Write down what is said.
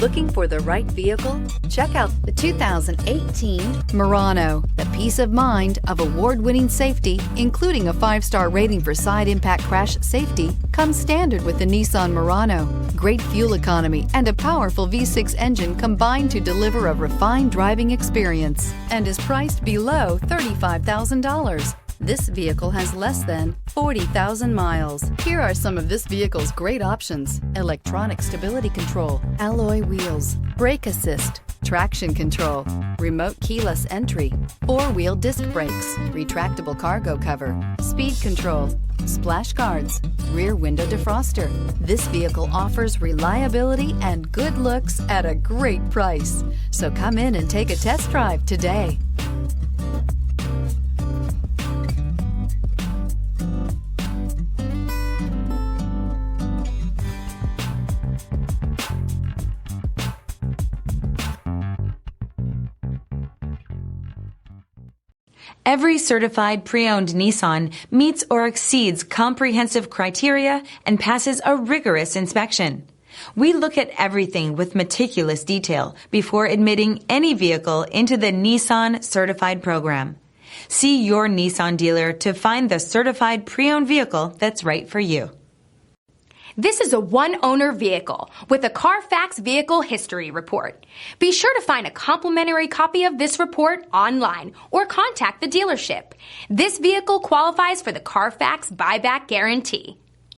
Looking for the right vehicle? Check out the 2018 Murano. The peace of mind of award-winning safety, including a 5-star rating for side impact crash safety, comes standard with the Nissan Murano. Great fuel economy and a powerful V6 engine combine to deliver a refined driving experience and is priced below $35,000. This vehicle has less than 40,000 miles. Here are some of this vehicle's great options: electronic stability control, alloy wheels, brake assist, traction control, remote keyless entry, 4-wheel disc brakes, retractable cargo cover, speed control, splash guards, rear window defroster. This vehicle offers reliability and good looks at a great price. So come in and take a test drive today. Every certified pre-owned Nissan meets or exceeds comprehensive criteria and passes a rigorous inspection. We look at everything with meticulous detail before admitting any vehicle into the Nissan Certified Program. See your Nissan dealer to find the certified pre-owned vehicle that's right for you. This is a one-owner vehicle with a Carfax Vehicle History Report. Be sure to find a complimentary copy of this report online or contact the dealership. This vehicle qualifies for the Carfax Buyback Guarantee.